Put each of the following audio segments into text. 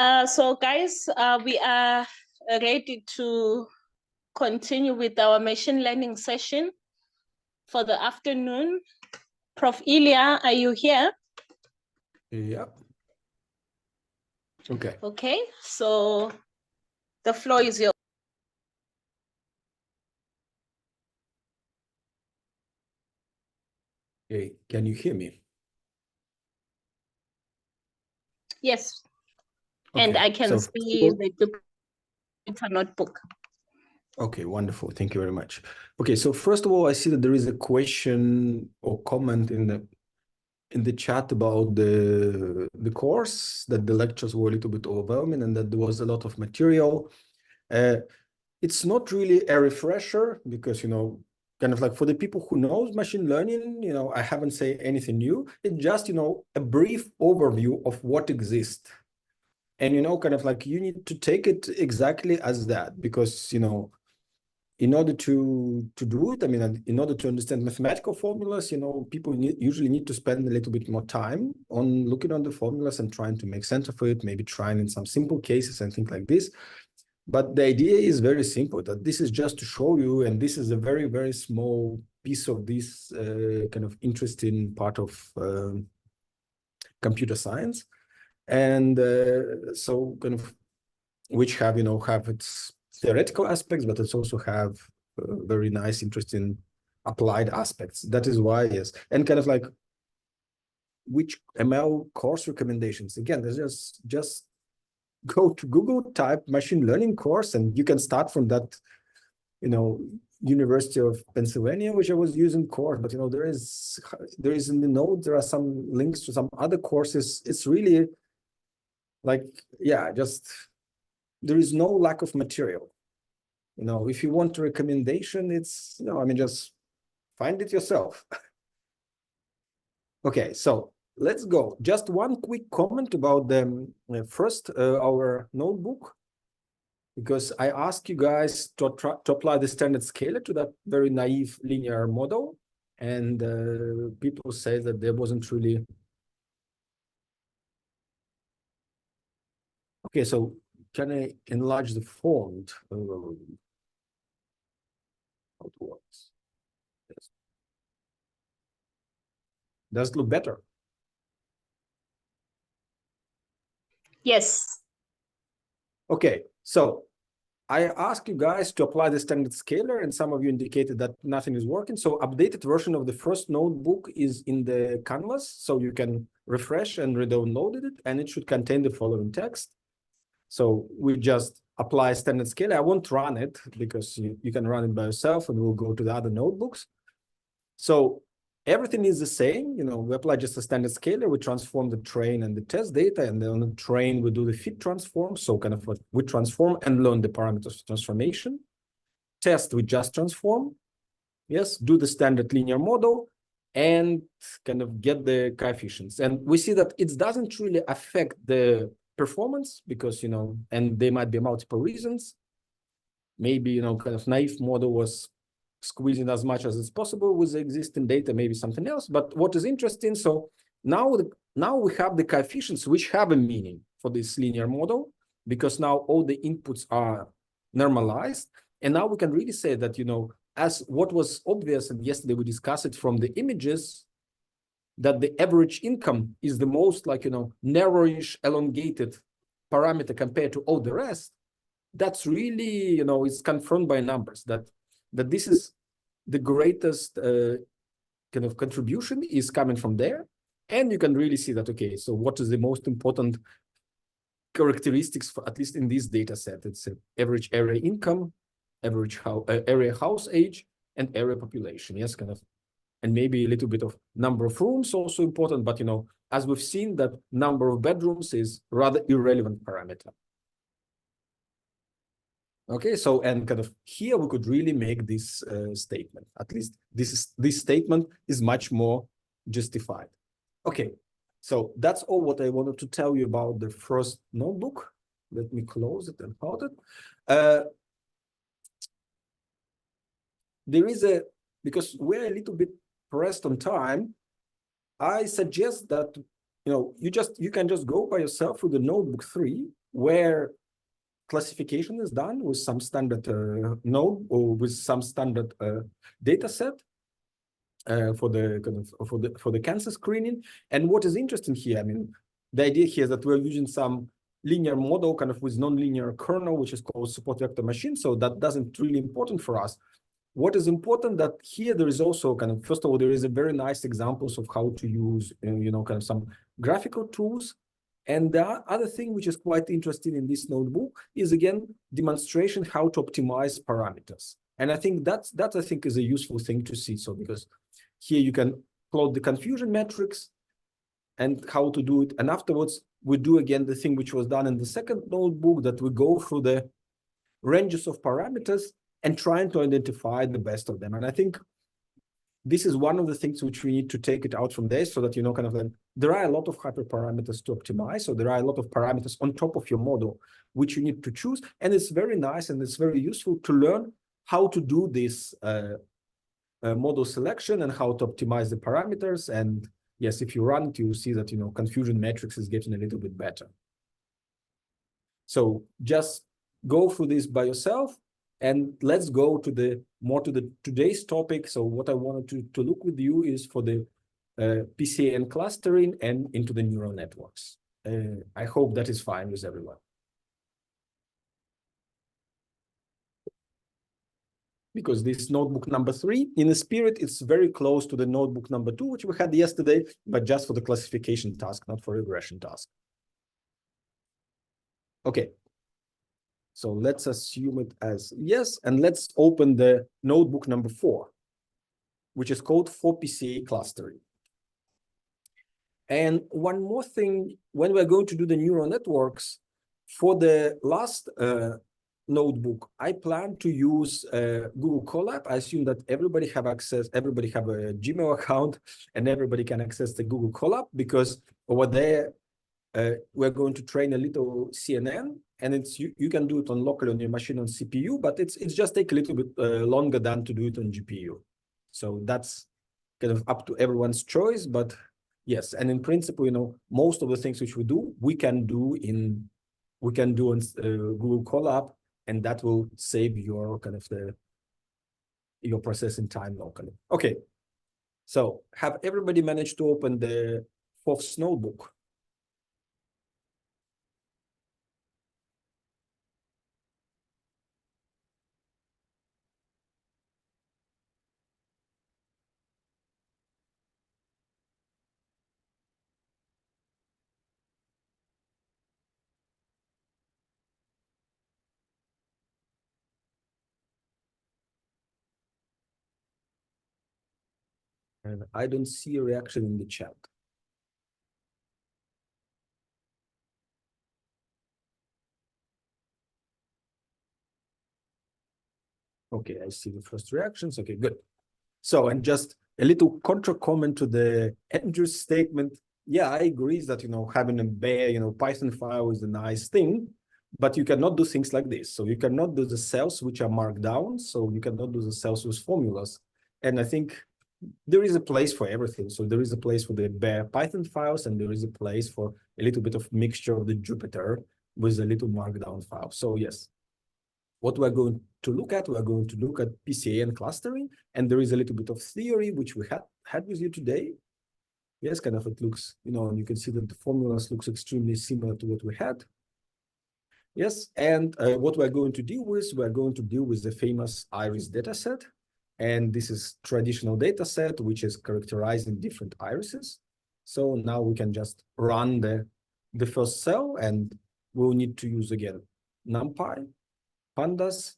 So guys, we are ready to continue with our machine learning session for the afternoon. Prof. Ilya, are you here? Yeah. Okay. Okay, so the floor is yours. Okay, can you hear me? Yes, Okay. and I can see the Jupyter notebook. Okay, wonderful. Thank you very much. Okay, so first of all, I see that there is a question or comment in the chat about the course, that the lectures were a little bit overwhelming and that there was a lot of material. It's not really a refresher because, kind of like for the people who knows machine learning, I haven't said anything new. It's just, a brief overview of what exists. And, kind of like you need to take it exactly as that because, in order to do it, I mean, in order to understand mathematical formulas, people usually need to spend a little bit more time on looking on the formulas and trying to make sense of it, maybe trying in some simple cases and things like this. But the idea is very simple, that this is just to show you, and this is a very, very small piece of this kind of interesting part of computer science. And so kind of, which have its theoretical aspects, but it's also have very nice, interesting applied aspects. That is why, yes. And kind of like which ML course recommendations. Again, there's just go to Google, type machine learning course, and you can start from that, University of Pennsylvania, which I was using course, but there is in the notes, there are some links to some other courses. It's really like, yeah, just there is no lack of material. If you want a recommendation, it's, I mean, just find it yourself. Okay, so let's go. Just one quick comment about the first, our notebook, because I asked you guys to apply the standard scalar to that very naive linear model. And people say that there wasn't really. Okay, so can I enlarge the font? How it works? Yes. Does it look better? Yes. Okay, so I asked you guys to apply the standard scalar, and some of you indicated that nothing is working. So updated version of the first notebook is in the canvas, so you can refresh and re-download it, and it should contain the following text. So we just apply standard scalar. I won't run it because you can run it by yourself, and we'll go to the other notebooks. So everything is the same. We apply just a standard scalar. We transform the train and the test data, and then on the train we do the fit transform. So kind of what we transform and learn the parameters of transformation. Test, we just transform. Yes, do the standard linear model and kind of get the coefficients. And we see that it doesn't really affect the performance because, and there might be multiple reasons. Maybe, kind of naive model was squeezing as much as it's possible with the existing data, maybe something else. But what is interesting, so now we have the coefficients which have a meaning for this linear model, because now all the inputs are normalized. And now we can really say that, as what was obvious, and yesterday we discussed it from the images, that the average income is the most narrowish, elongated parameter compared to all the rest. That's really, it's confirmed by numbers that this is the greatest kind of contribution is coming from there. And you can really see that, okay, so what is the most important characteristics, for, at least in this data set? It's average area income, average area house age, and area population. Yes, kind of. And maybe a little bit of number of rooms also important, but, as we've seen, that number of bedrooms is rather irrelevant parameter. Okay, so, and kind of here we could really make this statement. At least this statement is much more justified. Okay, so that's all what I wanted to tell you about the first notebook. Let me close it and hold it. There is because we're a little bit pressed on time, I suggest that you can just go by yourself with the notebook 3 where classification is done with some standard node or with some standard data set for the cancer screening. And what is interesting here, I mean, the idea here is that we're using some linear model kind of with non-linear kernel, which is called support vector machine. So that doesn't really important for us. What is important that here there is also kind of, first of all, there is a very nice examples of how to use, kind of some graphical tools. And the other thing which is quite interesting in this notebook is, again, demonstration how to optimize parameters. And I think that I think is a useful thing to see. So because here you can plot the confusion metrics and how to do it. And afterwards, we do again the thing which was done in the second notebook, that we go through the ranges of parameters and trying to identify the best of them. And I think this is one of the things which we need to take it out from there, so that, kind of like, there are a lot of hyperparameters to optimize. So there are a lot of parameters on top of your model, which you need to choose. And it's very nice and it's very useful to learn how to do this model selection and how to optimize the parameters. And yes, if you run it, you will see that, confusion matrix is getting a little bit better. So just go through this by yourself. And let's go to the today's topic. So what I wanted to look with you is for the PCA clustering and into the neural networks. I hope that is fine with everyone. Because this notebook number 3, in the spirit, it's very close to the notebook number 2, which we had yesterday, but just for the classification task, not for regression task. Okay. So let's assume it as yes, and let's open the notebook number 4, which is called for PCA clustering. And one more thing, when we're going to do the neural networks, for the last notebook, I plan to use Google Colab. I assume that everybody have access, everybody have a Gmail account, and everybody can access the Google Colab, because over there, we're going to train a little CNN, and it's you can do it on locally on your machine on CPU, but it's just take a little bit longer than to do it on GPU. So that's kind of up to everyone's choice, but yes, and in principle, most of the things which we do, we can do on Google Colab, and that will save your kind of your processing time locally. Okay, so have everybody managed to open the 4th notebook? And I don't see a reaction in the chat. Okay, I see the first reactions. Okay, good. So, and just a little contra comment to the Andrew's statement. Yeah, I agree that, having a bare, Python file is a nice thing, but you cannot do things like this. So you cannot do the cells which are marked down. So you cannot do the cells with formulas. And I think there is a place for everything. So there is a place for the bare Python files, and there is a place for a little bit of mixture of the Jupyter with a little markdown file. So yes, what we're going to look at, we're going to look at PCA and clustering, and there is a little bit of theory which we had with you today. Yes, kind of it looks, you can see that the formulas looks extremely similar to what we had. Yes, and what we're going to deal with, we're going to deal with the famous iris dataset. And this is traditional data set, which is characterizing different irises. So now we can just run the first cell, and we'll need to use, again, NumPy, pandas,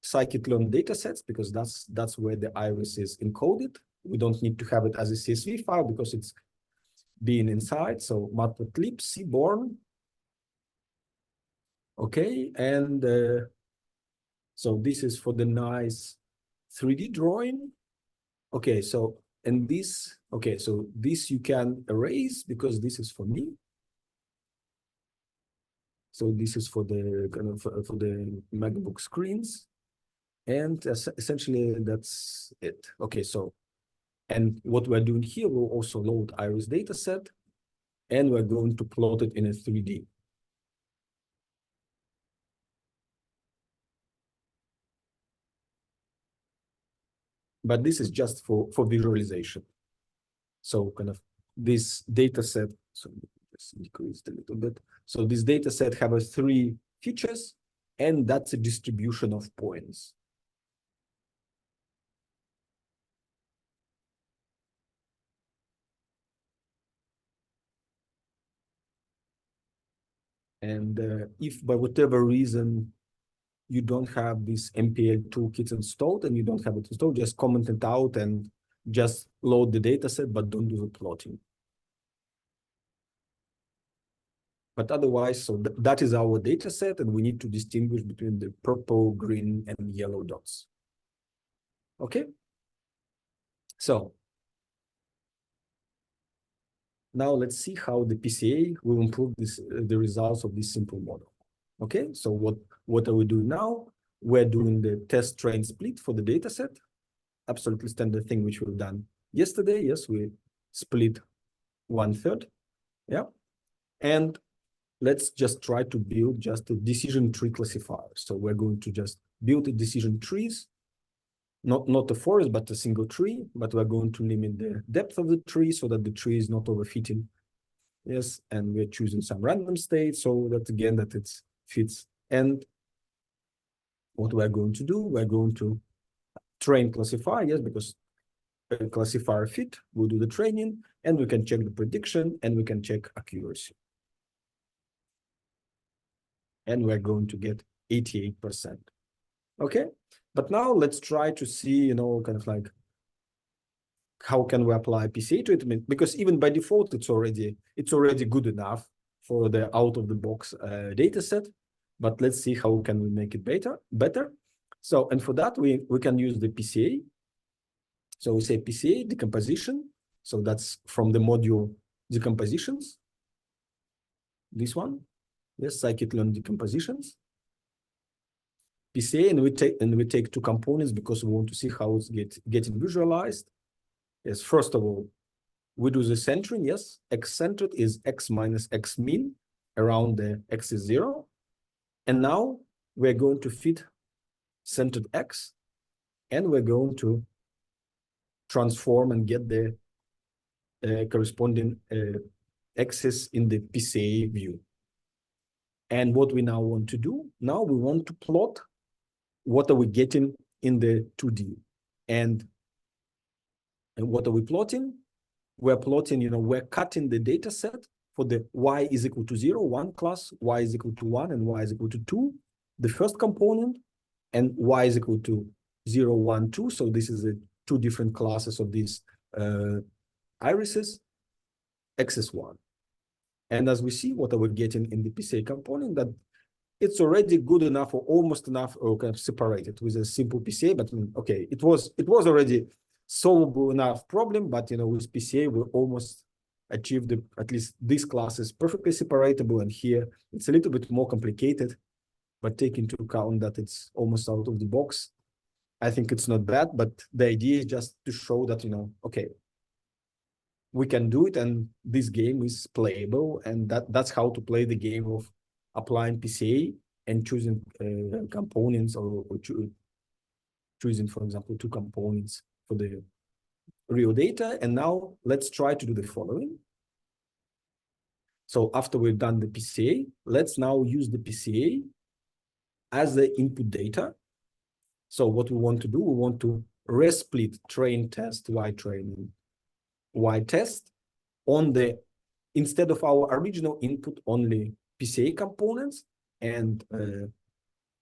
scikit-learn data sets, because that's where the iris is encoded. We don't need to have it as a CSV file because it's being inside. So matplotlib, seaborn. Okay, and so this is for the nice 3D drawing. Okay, so and this, okay, so this you can erase because this is for me. So this is for the kind of for the MacBook screens, and essentially that's it. Okay, so and what we're doing here, we'll also load iris dataset, and we're going to plot it in a 3D. but this is just for visualization. So kind of this data set, so just decreased a little bit. So this data set have 3 features, and that's a distribution of points. And if by whatever reason you don't have this MPL toolkit installed and you don't have it installed, just comment it out and just load the data set, but don't do the plotting. But otherwise, so that is our data set, and we need to distinguish between the purple, green, and yellow dots. Okay? So now let's see how the PCA will improve this, the results of this simple model. Okay, so what are we doing now? We're doing the test train split for the data set. Absolutely standard thing which we've done yesterday. Yes, we split 1/3. Yeah. And let's just try to build just a decision tree classifier. So we're going to just build a decision trees, not a forest, but a single tree, but we're going to limit the depth of the tree so that the tree is not overfitting. Yes, and we're choosing some random state so that again, that it fits. And what we're going to do, we're going to train classifier, yes, because a classifier fit, we'll do the training, and we can check the prediction, and we can check accuracy. And we're going to get 88%. Okay, but now let's try to see, kind of like, how can we apply PCA treatment? Because even by default, it's already good enough for the out-of-the-box data set. But let's see how can we make it better. So, and for that, we can use the PCA. So we say PCA decomposition. So that's from the module decompositions. This one, yes, scikit-learn decompositions. PCA, and we take 2 components because we want to see how it's getting visualized. Yes, first of all, we do the centering. Yes, x centered is x minus x mean around the x is 0. And now we're going to fit centered x, and we're going to transform and get the corresponding x's in the PCA view. And what we now want to do, now we want to plot what are we getting in the 2D. And what are we plotting? We're plotting, we're cutting the data set for the y is equal to 0, 1 class, y is equal to 1, and y is equal to 2, the first component, and y is equal to 0, 1, 2. So this is the 2 different classes of these irises, x is 1. And as we see, what are we getting in the PCA component, that it's already good enough or almost enough, or kind of separated with a simple PCA, but okay, it was already solvable enough problem, but with PCA we almost achieved at least this class is perfectly separatable, and here it's a little bit more complicated, but take into account that it's almost out of the box. I think it's not bad, but the idea is just to show that okay, we can do it, and this game is playable, and that's how to play the game of applying PCA and choosing components, or choosing, for example, 2 components for the real data. And now let's try to do the following. So after we've done the PCA, let's now use the PCA as the input data. So what we want to do, we want to resplit train test y training y test on the, instead of our original input only PCA components, and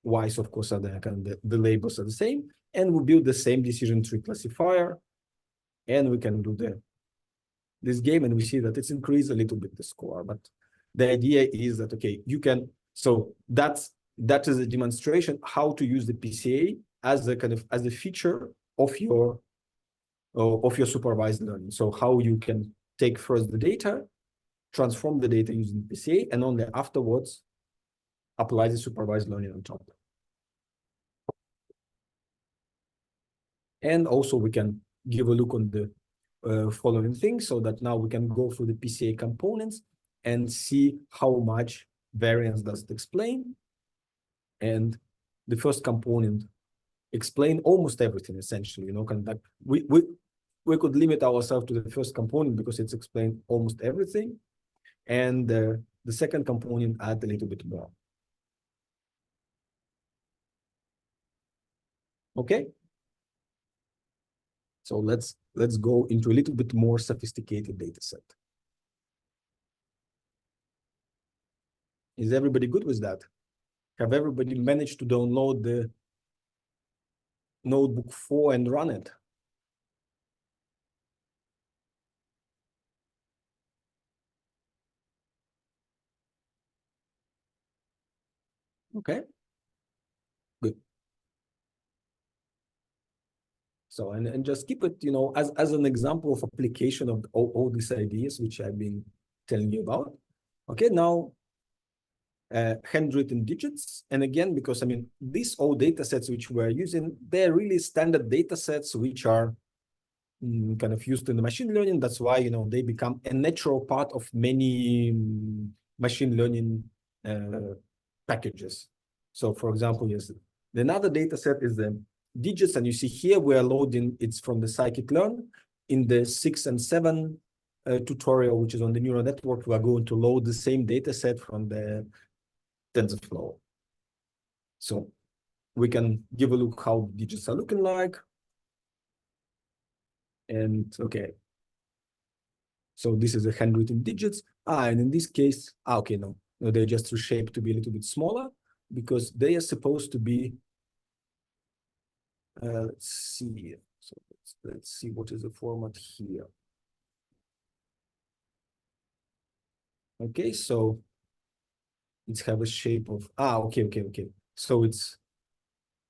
y's of course are there, and the labels are the same, and we build the same decision tree classifier, and we can do this game, and we see that it's increased a little bit the score. But the idea is that, okay, you can, so that is a demonstration how to use the PCA as a kind of as a feature of your supervised learning. So how you can take first the data, transform the data using PCA, and only afterwards apply the supervised learning on top. And also we can give a look on the following things, so that now we can go through the PCA components and see how much variance does it explain. And the first component explain almost everything, essentially, you know, kind of like we could limit ourselves to the first component because it's explained almost everything. And the second component add a little bit more. Okay. So let's go into a little bit more sophisticated data set. Is everybody good with that? Have everybody managed to download the notebook 4 and run it? Okay, good. So, and just keep it, you know, as an example of application of all these ideas, which I've been telling you about. Okay, now, handwritten digits. And again, because I mean, these all data sets which we're using, they're really standard data sets, which are kind of used in the machine learning. That's why, you know, they become a natural part of many machine learning packages. So for example, yes, another data set is the digits, and you see here we are loading, it's from the scikit-learn. In the 6 and 7 tutorial, which is on the neural network, we are going to load the same data set from the TensorFlow. So we can give a look how digits are looking like. And okay, so this is the handwritten digits. And in this case, okay, no, they're just reshaped to be a little bit smaller because they are supposed to be, let's see. So let's see what is the format here. Okay, so it's have a shape of, okay. So it's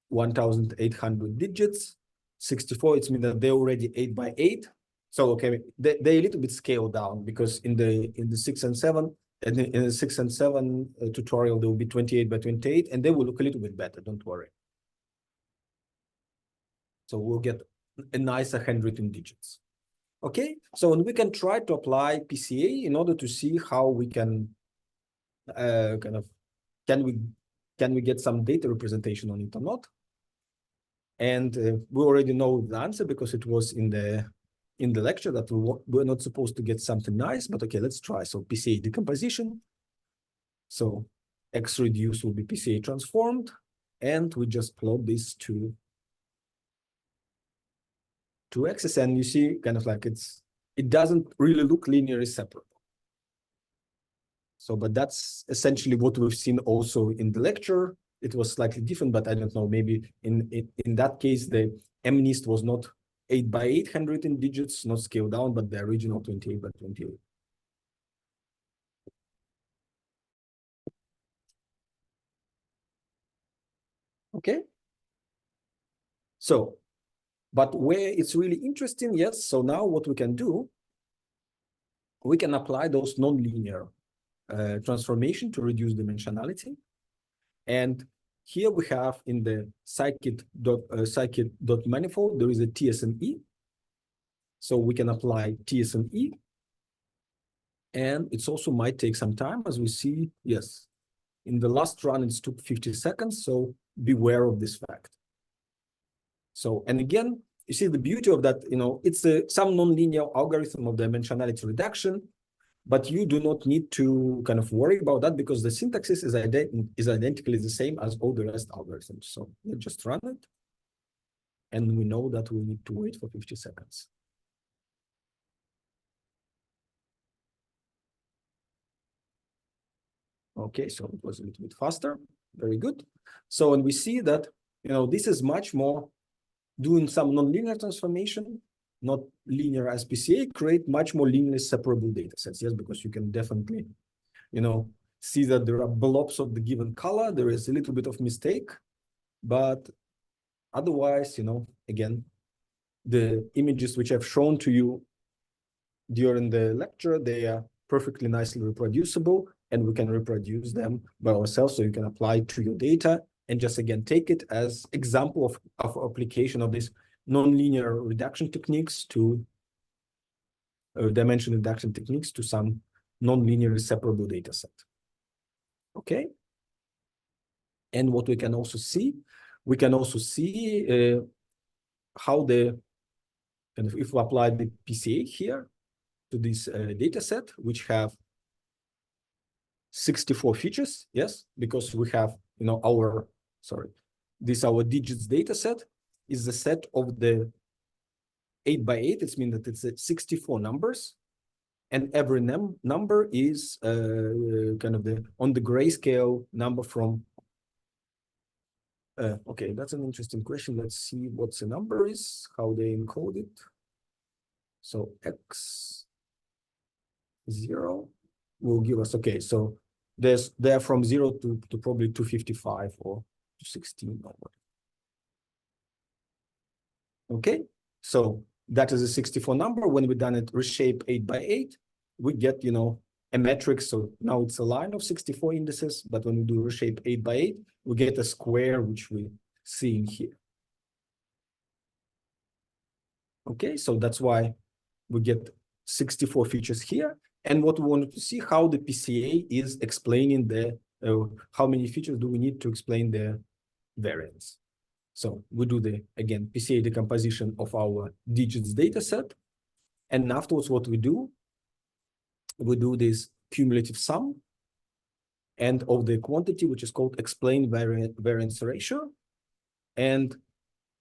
1,800 digits, 64, it's mean that they're already 8 by 8. So okay, they're a little bit scaled down because in the 6 and 7, and in the 6 and 7 tutorial, they will be 28 by 28, and they will look a little bit better, don't worry. So we'll get a nicer handwritten digits. Okay, so and we can try to apply PCA in order to see how we can kind of, can we get some data representation on it or not? And we already know the answer because it was in the lecture that we're not supposed to get something nice, but okay, let's try. So PCA decomposition. So X reduced will be PCA transformed, and we just plot this to axis, and you see kind of like it doesn't really look linearly separate. So, but that's essentially what we've seen also in the lecture. It was slightly different, but I don't know, maybe in that case, the MNIST was not 8 by 8 handwritten digits, not scaled down, but the original 28 by 28. Okay. So, but where it's really interesting, yes, so now what we can do, we can apply those nonlinear transformation to reduce dimensionality. And here we have in the scikit.manifold, there is a TSNE. So we can apply TSNE. And it's also might take some time, as we see, yes. In the last run, it took 50 seconds, so beware of this fact. So, and again, you see the beauty of that, you know, it's some nonlinear algorithm of dimensionality reduction, but you do not need to kind of worry about that because the syntax is identically the same as all the rest algorithms. So let's just run it. And we know that we need to wait for 50 seconds. Okay, so it was a little bit faster. Very good. So, and we see that, you know, this is much more doing some nonlinear transformation, not linear as PCA, create much more linearly separable data sets. Yes, because you can definitely, you know, see that there are blobs of the given color. There is a little bit of mistake, but otherwise, you know, again, the images which I've shown to you during the lecture, they are perfectly nicely reproducible, and we can reproduce them by ourselves. So you can apply to your data and just again take it as example of application of this nonlinear reduction techniques to dimension reduction techniques to some nonlinearly separable data set. Okay. And what we can also see, we can also see how the, kind of, if we apply the PCA here to this data set, which have 64 features, yes, because we have, our, this our digits data set is the set of the 8 by 8. It means that it's 64 numbers, and every number is kind of on the grayscale number from. Okay, that's an interesting question. Let's see what the number is, how they encode it. So X0 will give us, okay, so they're from 0 to probably 255 or 216 or what. Okay, so that is a 64 number. When we done it reshape 8 by 8, we get, a metric. So now it's a line of 64 indices, but when we do reshape 8 by 8, we get a square, which we see in here. Okay, so that's why we get 64 features here. And what we wanted to see, how the PCA is explaining the, how many features do we need to explain the variance. So we do the, again, PCA decomposition of our digits data set. And afterwards, what we do this cumulative sum and of the quantity, which is called explained variance ratio. And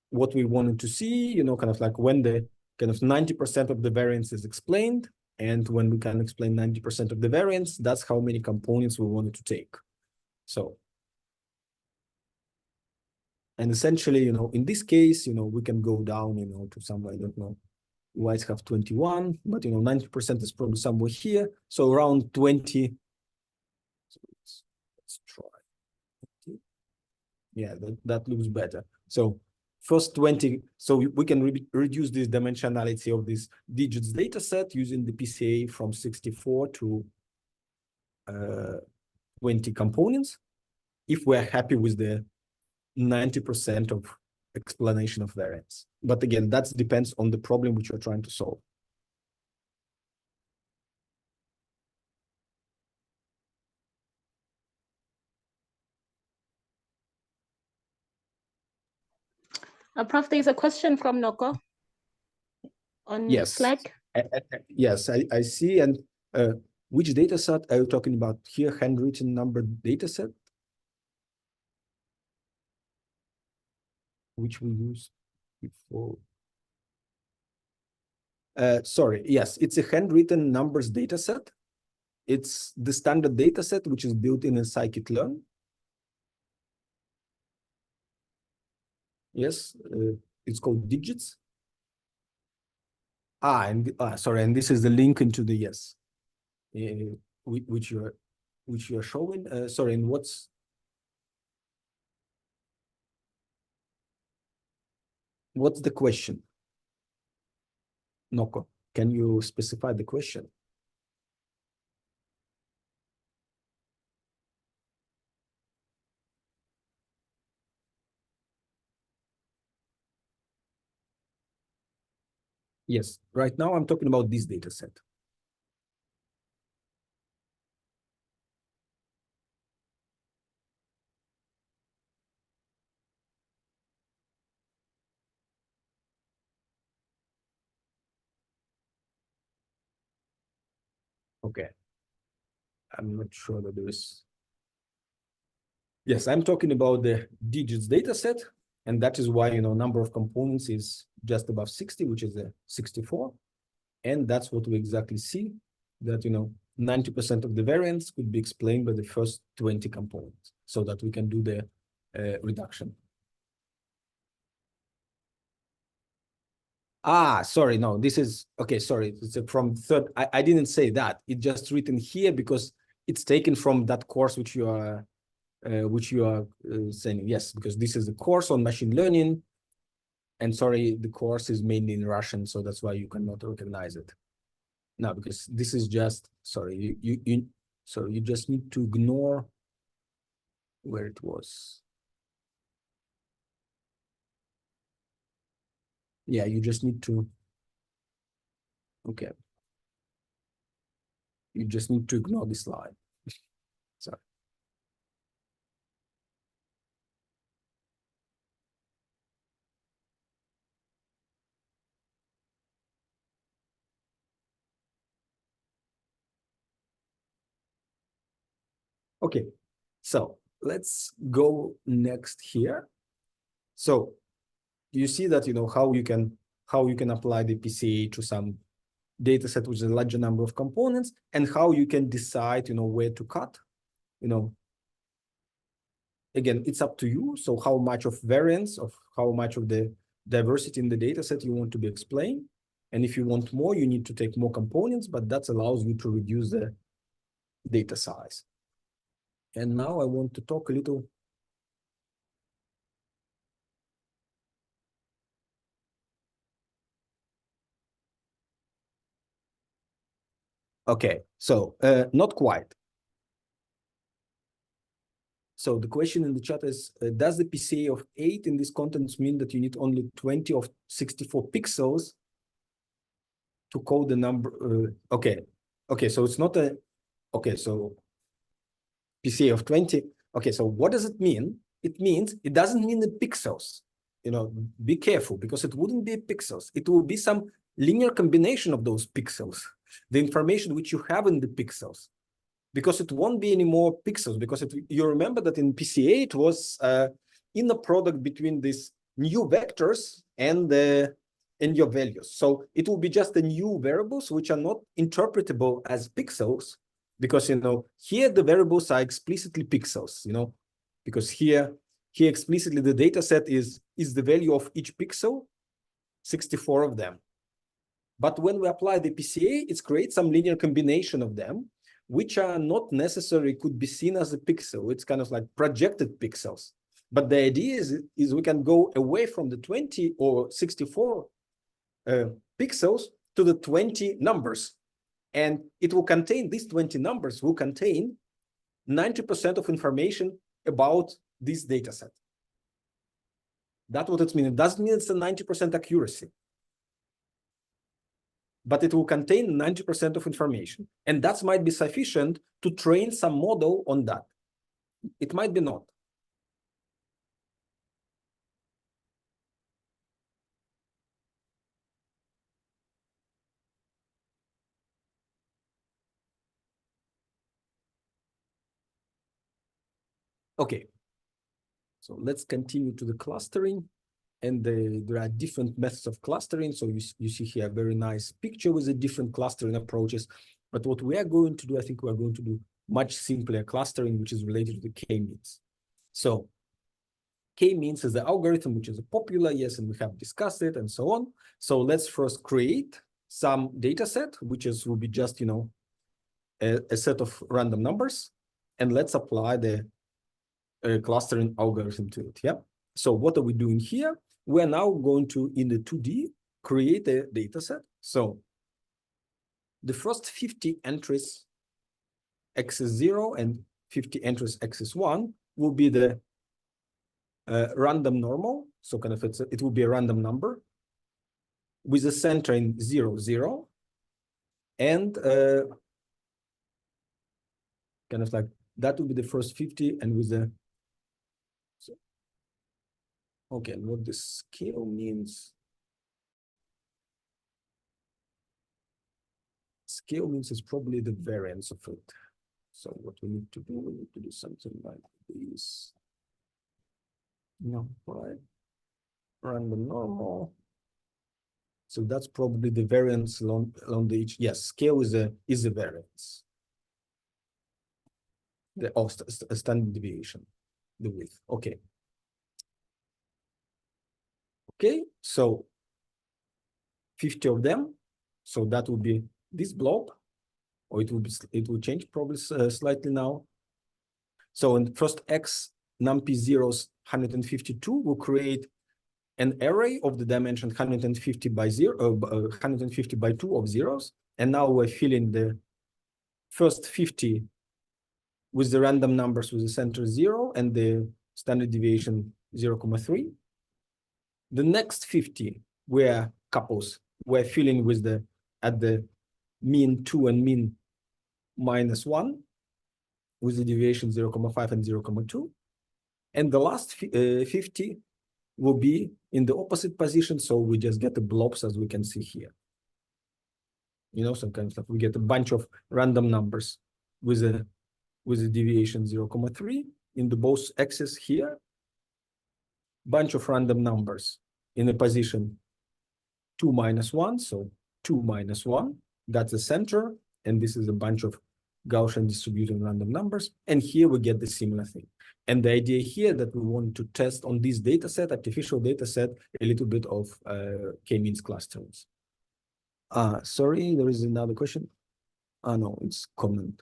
what we wanted to see, kind of like when the kind of 90% of the variance is explained, and when we can explain 90% of the variance, that's how many components we wanted to take. So, and essentially, in this case, we can go down, to somewhere, I don't know, whites have 21, but 90% is probably somewhere here. So around 20. So let's try. Yeah, that looks better. So first 20, so we can reduce this dimensionality of this digits data set using the PCA from 64 to 20 components, if we're happy with the 90% of explanation of variance. But again, that depends on the problem which you're trying to solve. Prof, there's a question from Noko on Yes. Slack. Yes, I see. And which data set are you talking about here? Handwritten number data set? Which we used before. Sorry, yes, it's a handwritten numbers data set. It's the standard data set, which is built in a scikit-learn. Yes, it's called digits. Sorry, and this is the link into the yes, which you are showing. Sorry, and what's the question? Noko, can you specify the question? Yes, right now I'm talking about this data set. Okay. I'm not sure that there is. Yes, I'm talking about the digits data set, and that is why, number of components is just above 60, which is a 64. And that's what we exactly see, that, 90% of the variance could be explained by the first 20 components, so that we can do the reduction. Sorry, no, this is, okay, sorry, it's from third, I didn't say that. It's just written here because it's taken from that course which you are saying. Yes, because this is a course on machine learning, and sorry, the course is mainly in Russian, so that's why you cannot recognize it. No, because this is just, sorry, sorry, you just need to ignore where it was. Yeah, you just need to, okay. You just need to ignore this line. Sorry. Okay, so let's go next here. So you see that, you know, how you can apply the PCA to some data set with a larger number of components, and how you can decide, you know, where to cut. You know, again, it's up to you. So how much of variance, of how much of the diversity in the data set you want to be explained. And if you want more, you need to take more components, but that allows you to reduce the data size. And now I want to talk a little. Okay, so not quite. So the question in the chat is, does the PCA of 8 in this context mean that you need only 20 of 64 pixels to code the number? Okay, so it's not a, okay, so PCA of 20. Okay, so what does it mean? It means, it doesn't mean the pixels. You know, be careful, because it wouldn't be pixels. It will be some linear combination of those pixels, the information which you have in the pixels. Because it won't be any more pixels, because you remember that in PCA, it was in the product between these new vectors and your values. So it will be just the new variables, which are not interpretable as pixels, because, you know, here the variables are explicitly pixels, you know, because here explicitly the data set is the value of each pixel, 64 of them. But when we apply the PCA, it creates some linear combination of them, which are not necessarily could be seen as a pixel. It's kind of like projected pixels. But the idea is we can go away from the 20 or 64 pixels to the 20 numbers. And it will contain, these 20 numbers will contain 90% of information about this data set. That's what it means. It doesn't mean it's a 90% accuracy, but it will contain 90% of information. And that might be sufficient to train some model on that. It might be not. Okay, so let's continue to the clustering. And there are different methods of clustering. So you see here a very nice picture with the different clustering approaches. But what we are going to do, I think we are going to do much simpler clustering, which is related to the k-means. So k-means is the algorithm, which is popular, yes, and we have discussed it and so on. So let's first create some data set, which will be just, you know, a set of random numbers. And let's apply the clustering algorithm to it, yeah? So what are we doing here? We're now going to, in the 2D, create a data set. So the first 50 entries, x is 0, and 50 entries, x is 1, will be the random normal. So kind of it will be a random number with a center in 0, 0. And kind of like that will be the first 50, and with the, so, okay, and what the scale means. Scale means it's probably the variance of it. So what we need to do something like this. No, right? Random normal. So that's probably the variance along the each. Yes, scale is a variance. The standard deviation, the width. Okay. Okay, so 50 of them. So that will be this blob, or it will change probably slightly now. So in first x numpy zeros 152 will create an array of the dimension 150 by 150 by 2 of zeros. And now we're filling the first 50 with the random numbers with the center 0 and the standard deviation 0.3. The next 50 were couples. We're filling with at the mean 2 and mean -1 with the deviation 0.5 and 0.2. And the last 50 will be in the opposite position. So we just get the blobs, as we can see here. You know, some kind of stuff. We get a bunch of random numbers with a with a deviation 0,3 in the both axes here, bunch of random numbers in a position 2 minus 1, so 2 minus 1, that's the center, and this is a bunch of Gaussian distributed random numbers, and here we get the similar thing. And the idea here that we want to test on this data set, artificial data set, a little bit of k-means clusterings. Sorry, there is another question. No, it's comment.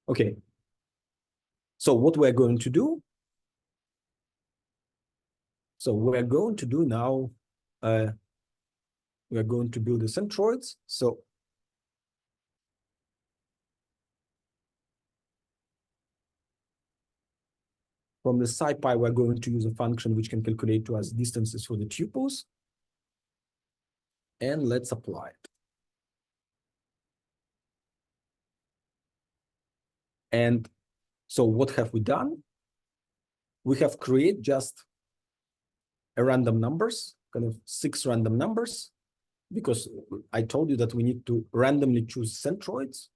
Okay. So what we're going to do? So we're going to do now, we are going to build the centroids. So from the SciPy, we're going to use a function which can calculate to us distances for the tuples. And let's apply it. And so what have we done? We have created just a random numbers, kind of 6 random numbers, because I told you that we need to randomly choose centroids.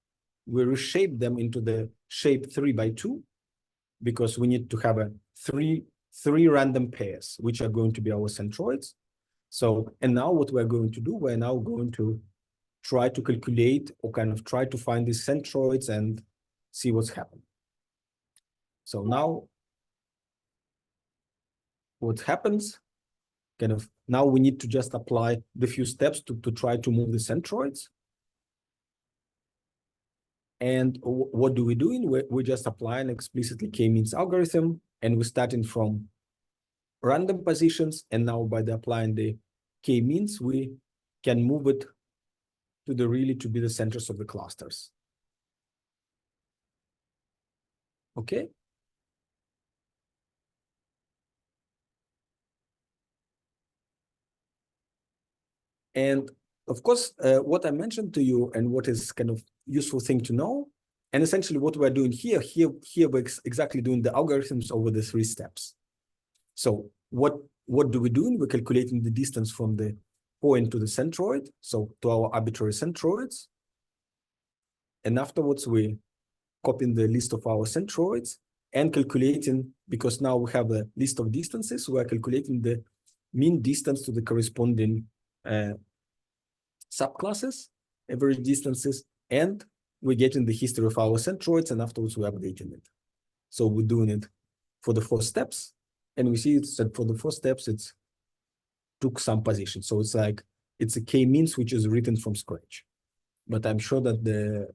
We reshape them into the shape 3 by 2, because we need to have a three random pairs, which are going to be our centroids. So, and now what we're going to do, we're now going to try to calculate or kind of try to find these centroids and see what's happening. So now what happens, kind of now we need to just apply the few steps to try to move the centroids. And what do we do? We just apply an explicitly k-means algorithm, and we're starting from random positions. And now by the applying the k-means, we can move it to the really to be the centers of the clusters. Okay. And of course, what I mentioned to you and what is kind of useful thing to know, and essentially what we're doing here we're exactly doing the algorithms over the 3 steps. So what do we do? We're calculating the distance from the point to the centroid, so to our arbitrary centroids. And afterwards, we copying the list of our centroids and calculating, because now we have a list of distances, we are calculating the mean distance to the corresponding subclasses, average distances, and we're getting the history of our centroids, and afterwards we're updating it. So we're doing it for the 4 steps, and we see that for the 4 steps, it's took some position. So it's like, it's a k-means which is written from scratch. But I'm sure that the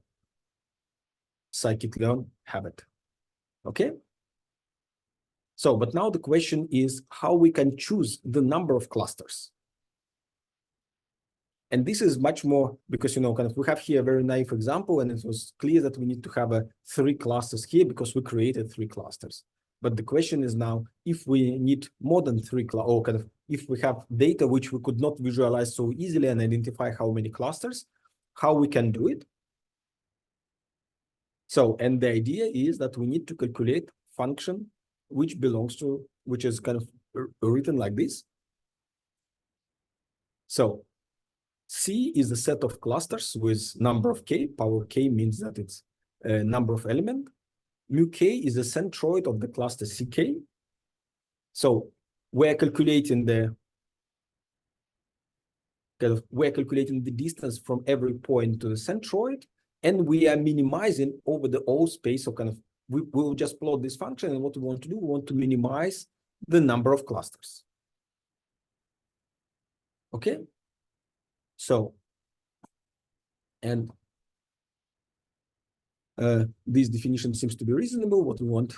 scikit-learn have it. Okay? So, but now the question is how we can choose the number of clusters. And this is much more because, kind of we have here a very naive example, and it was clear that we need to have 3 clusters here because we created 3 clusters. But the question is now, if we need more than 3 or kind of if we have data which we could not visualize so easily and identify how many clusters, how we can do it. So, and the idea is that we need to calculate function which belongs to, which is kind of written like this. So C is a set of clusters with number of k. Power k means that it's a number of element. Mu k is the centroid of the cluster ck. So we're calculating the distance from every point to the centroid, and we are minimizing over the whole space. So kind of we will just plot this function, and what we want to do, we want to minimize the number of clusters. Okay. So, and this definition seems to be reasonable. What we want.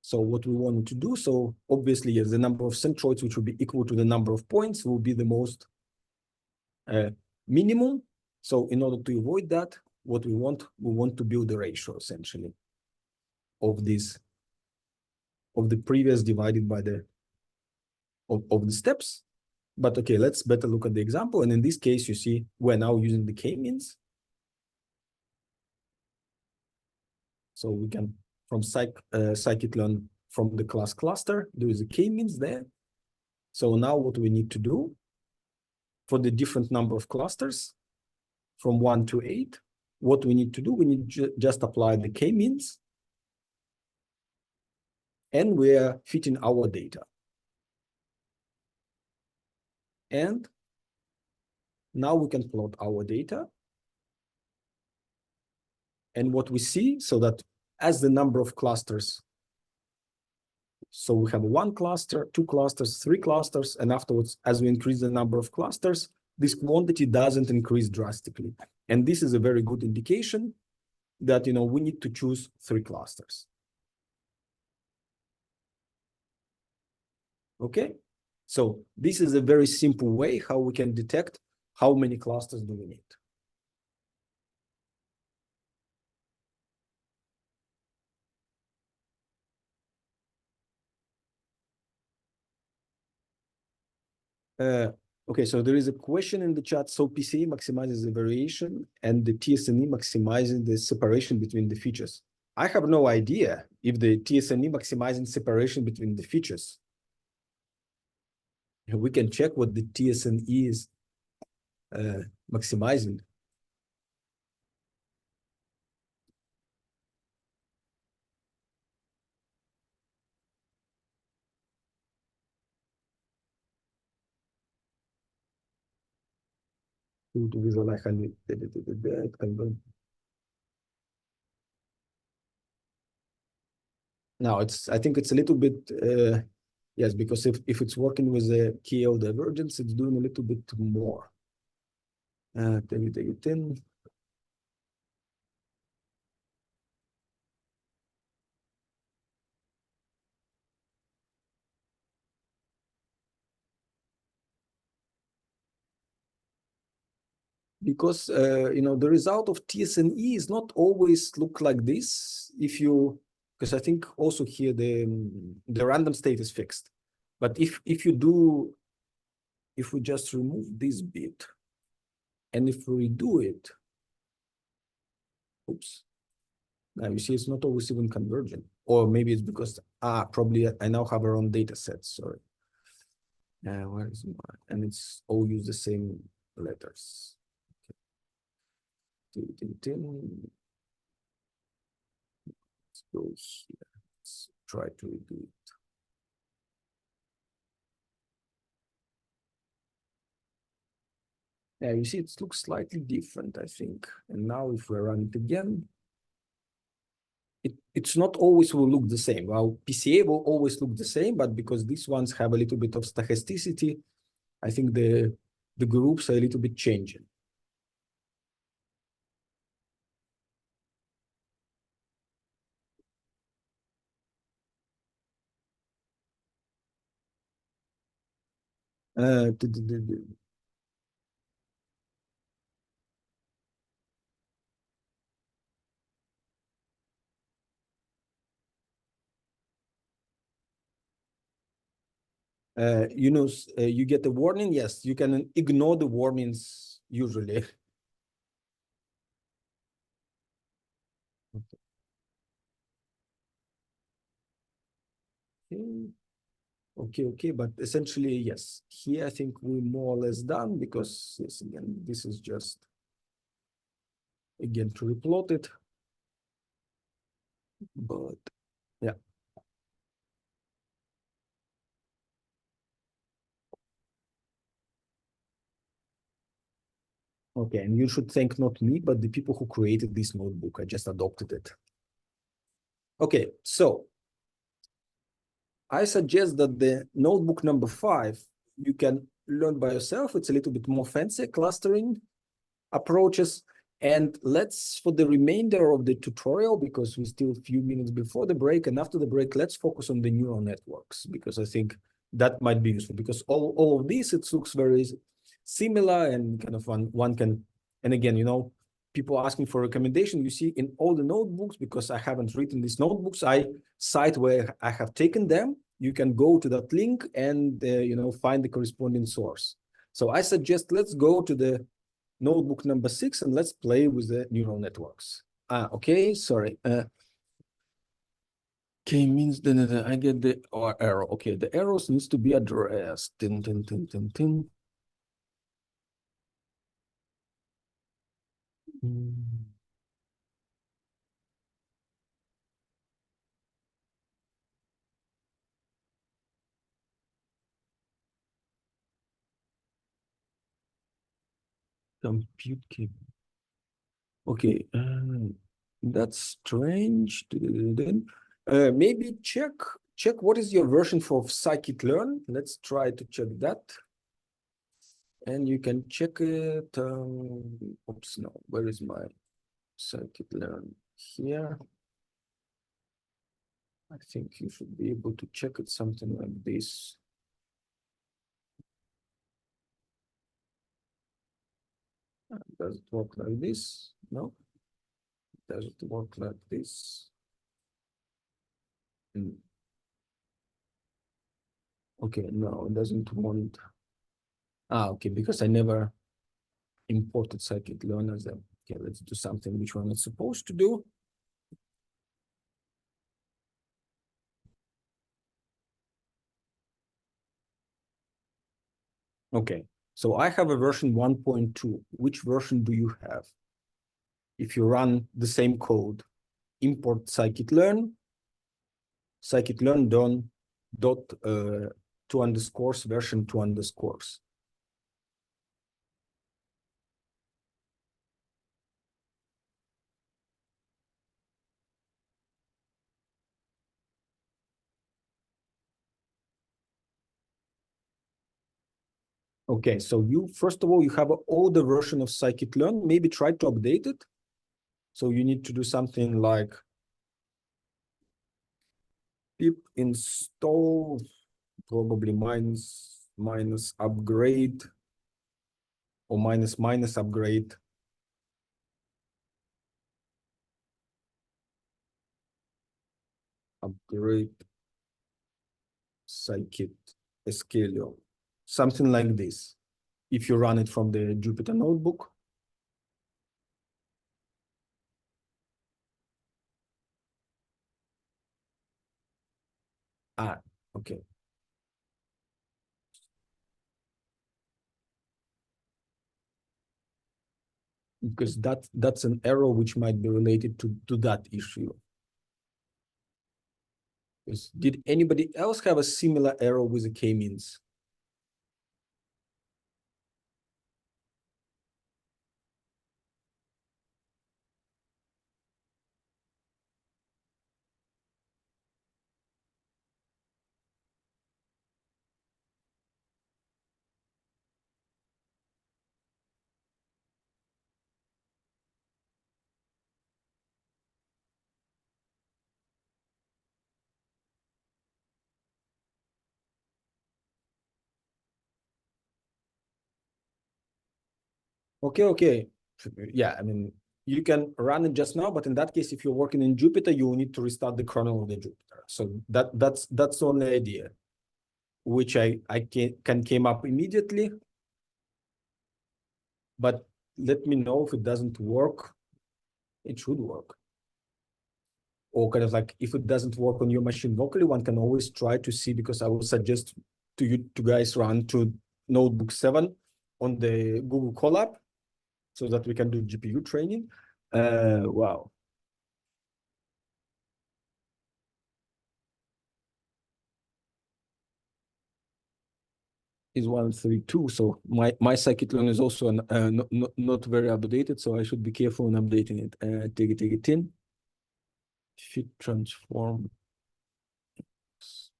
So what we want to do, so obviously, yes, the number of centroids, which will be equal to the number of points, will be the most minimum. So in order to avoid that, what we want to build a ratio essentially of this, of the previous divided by the of the steps. But okay, let's better look at the example. And in this case, you see, we're now using the k-means. So we can, from scikit-learn from the class cluster, there is a k-means there. So now what we need to do, for the different number of clusters from 1 to 8. What we need to do, we need to just apply the k-means, and we are fitting our data. And now we can plot our data. And what we see, so that as the number of clusters, so we have 1 cluster, 2 clusters, 3 clusters, and afterwards, as we increase the number of clusters, this quantity doesn't increase drastically. And this is a very good indication that, you know, we need to choose 3 clusters. Okay, so this is a very simple way how we can detect how many clusters do we need. Okay, so there is a question in the chat. So PCA maximizes the variation and the TSNE maximizing the separation between the features. I have no idea if the TSNE maximizing separation between the features. We can check what the TSNE is maximizing. To visualize now I think it's a little bit yes, because if it's working with a KL divergence, it's doing a little bit more. Take it in. Because you know, the result of TSNE is not always look like this. If you, because I think also here the random state is fixed. But if we just remove this bit, and if we redo it, oops, now you see it's not always even convergent. Or maybe it's because probably I now have our own data set. Sorry. Where is my, and it's all use the same letters. Let's go here. Let's try to redo it. Yeah, you see, it looks slightly different, I think. And now if we run it again, it's not always will look the same. Well, PCA will always look the same, but because these ones have a little bit of stochasticity, I think the groups are a little bit changing. Yunus, you get a warning. Yes, you can ignore the warnings usually. Okay, but essentially, yes. Here, I think we're more or less done because, yes, again, this is just, again, to replot it. But, yeah. Okay, and you should thank not me, but the people who created this notebook. I just adopted it. Okay, so I suggest that the notebook number 5, you can learn by yourself. It's a little bit more fancy, clustering approaches. And let's, for the remainder of the tutorial, because we're still a few minutes before the break and after the break, let's focus on the neural networks, because I think that might be useful, because all of this, it looks very similar and kind of one can, and again, you know, people asking for recommendation, you see in all the notebooks, because I haven't written these notebooks, I cite where I have taken them. You can go to that link and, you know, find the corresponding source. So I suggest let's go to the notebook number 6 and let's play with the neural networks. Okay, sorry. Okay, means then I get the error. Okay, the errors needs to be addressed. Mm. Compute cable. Okay, that's strange. Then maybe check what is your version for scikit-learn. Let's try to check that. And you can check it. Oops, no, where is my scikit-learn? Here. I think you should be able to check it something like this. Does it work like this? No. Does it work like this? Mm. Okay, no, it doesn't want. Okay, because I never imported scikit-learn as a. Okay, let's do something which one is supposed to do. Okay, so I have a version 1.2. Which version do you have? If you run the same code, import scikit-learn, scikit-learn dot two underscores version two underscores. Okay, so you first of all you have an older version of scikit-learn. Maybe try to update it. So you need to do something like pip install, probably minus upgrade or minus upgrade. Upgrade scikit-learn, something like this. If you run it from the Jupyter notebook. Okay. Because that's an error which might be related to that issue. Did anybody else have a similar error with the k-means? Okay. Yeah, I mean, you can run it just now, but in that case, if you're working in Jupyter, you will need to restart the kernel of the Jupyter. So that's the only idea, which I can came up immediately. But let me know if it doesn't work. It should work. Or kind of like if it doesn't work on your machine locally, one can always try to see, because I would suggest to you to guys run to notebook 7 on the Google Colab so that we can do GPU training. Wow. Is 132. So my scikit-learn is also not very updated, so I should be careful in updating it. Take it in. Fit transform.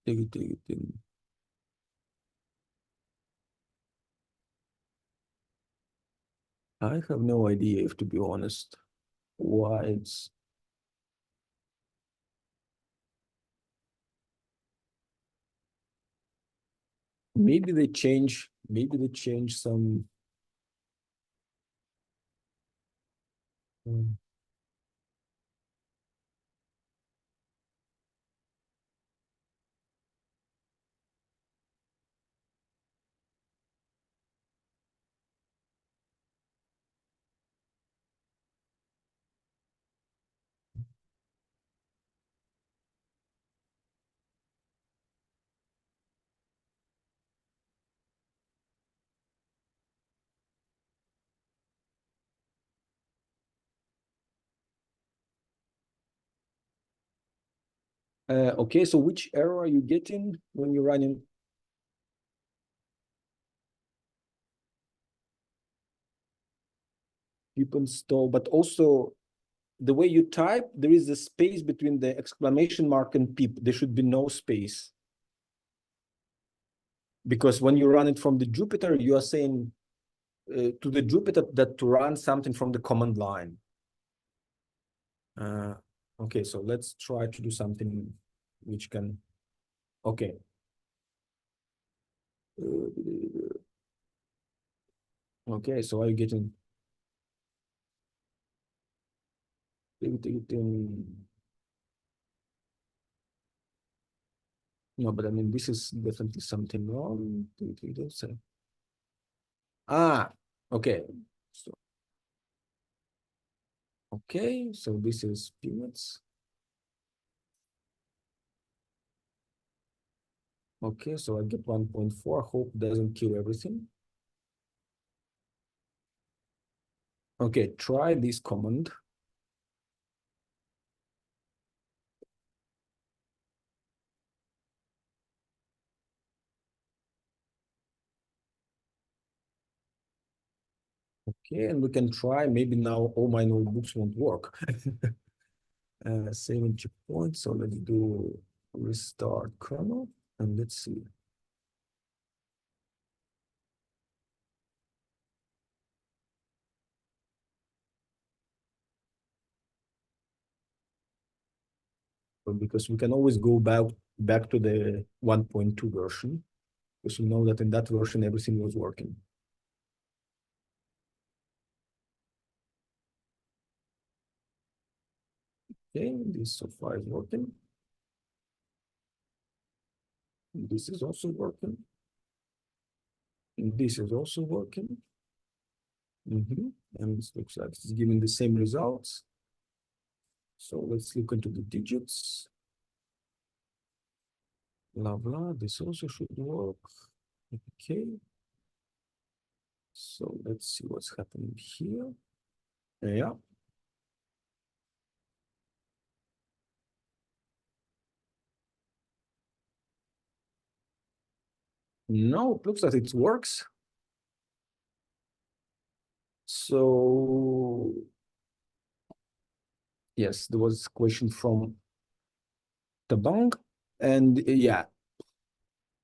Take it in. I have no idea, if to be honest, why it's. Maybe they change some. Okay, so which error are you getting when you're running? Pip install, but also the way you type, there is a space between the exclamation mark and pip. There should be no space. Because when you run it from the Jupyter, you are saying to the Jupyter that to run something from the command line. Okay, so let's try to do something which can, okay. Okay, so are you getting no, but I mean, this is definitely something wrong. Ah, okay. So, okay, so this is peanuts. Okay, so I get 1.4. Hope doesn't kill everything. Okay, try this command. Okay, and we can try. Maybe now all my notebooks won't work. 70 points. So let's do restart kernel and let's see. Because we can always go back to the 1.2 version, because we know that in that version everything was working. Okay, this so far is working. This is also working. And this is also working. And it looks like it's giving the same results. So let's look into the digits. Blah, blah. This also should work. Okay. So let's see what's happening here. Yeah. No, it looks like it works. So yes, there was a question from Tabang, and yeah,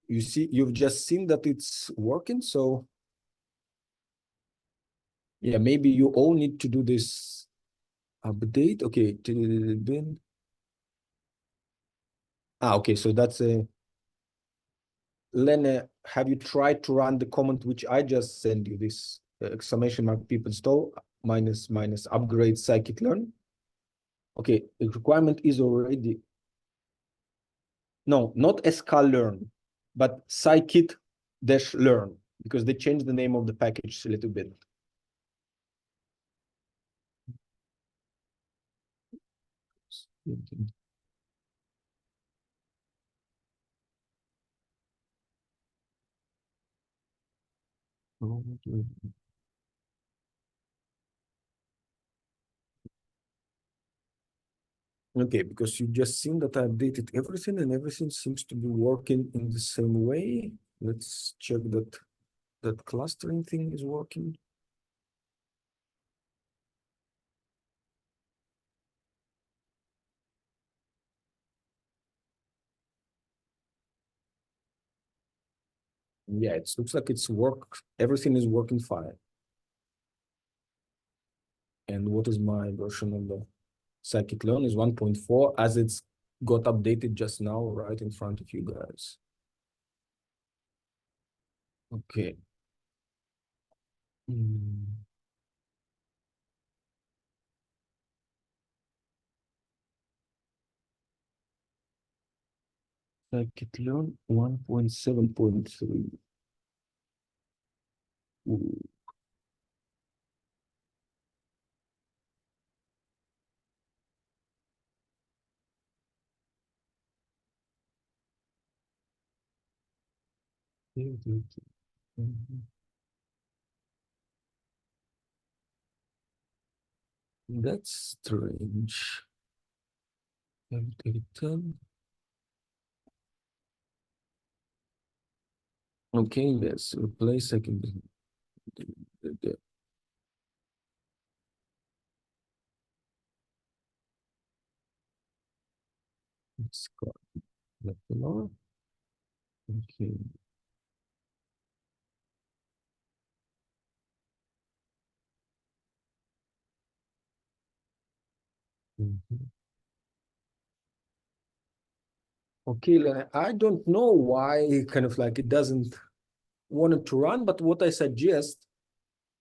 you see, you've just seen that it's working. So yeah, maybe you all need to do this update. Okay, bin. Okay, so that's a Lene, have you tried to run the command which I just sent you, this exclamation mark pip install minus upgrade scikit-learn? Okay, the requirement is already, no, not sklearn, but scikit-learn, because they changed the name of the package a little bit. Okay, because you just seen that I updated everything and everything seems to be working in the same way. Let's check that clustering thing is working. Yeah, it looks like it's everything is working fine. And what is my version of the scikit-learn is 1.4 as it's got updated just now right in front of you guys. Okay. Scikit-learn 1.7.3. That's strange. Okay, let's replace second. Let's go. Okay. Okay, I don't know why kind of like it doesn't want it to run, but what I suggest,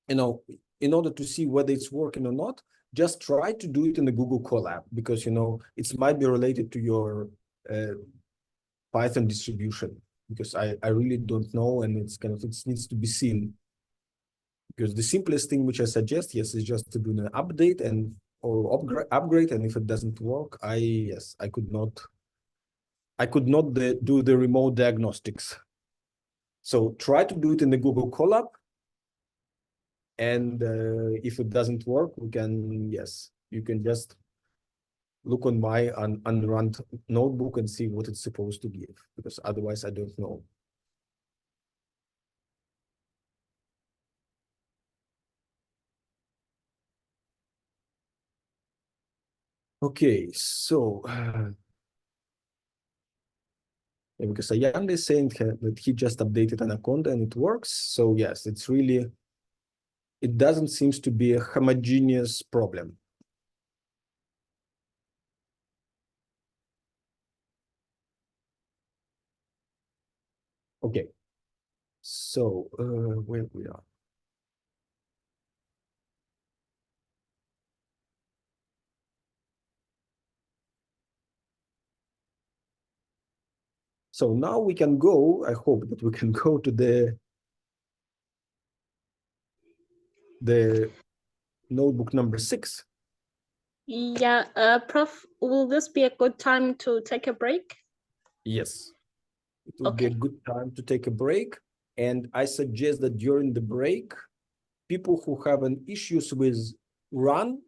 in order to see whether it's working or not, just try to do it in the Google Colab, because it might be related to your Python distribution, because I really don't know, and it needs to be seen. Because the simplest thing which I suggest, yes, is just to do an update or upgrade, and if it doesn't work, I could not do the remote diagnostics. So try to do it in the Google Colab, and if it doesn't work, you can just look on my unrun notebook and see what it's supposed to give, because otherwise I don't know. Okay, so because Ayanda is saying that he just updated Anaconda and it works. So yes, it doesn't seem to be a homogeneous problem. Okay, so where we are. So now we can go, I hope that we can go to the notebook number 6. Yeah, Prof, will this be a good time to take a break? Yes, it would be a good time to take a break. And I suggest that during the break, people who have an issues with running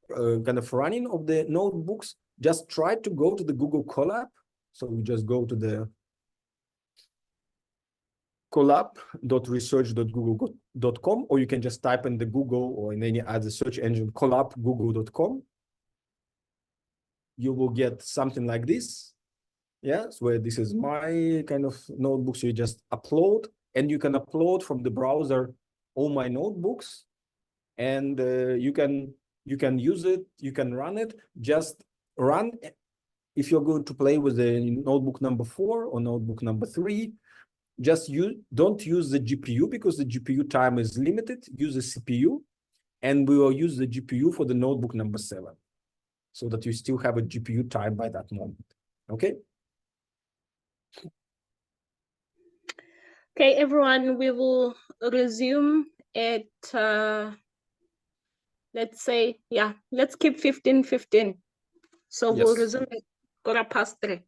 of the notebooks, just try to go to the Google Colab. So we just go to the colab.research.google.com, or you can just type in the Google or in any other search engine, colab.google.com. You will get something like this. Yes, where this is my kind of notebook. So you just upload, and you can upload from the browser all my notebooks, and you can use it, you can run it. Just run. If you're going to play with the notebook number 4 or notebook number 3, just don't use the GPU, because the GPU time is limited. Use the CPU, and we will use the GPU for the notebook number 7, so that you still have a GPU time by that moment. Okay. Okay, everyone, we will resume at let's say, let's keep 15:15. So we'll resume at 3:15.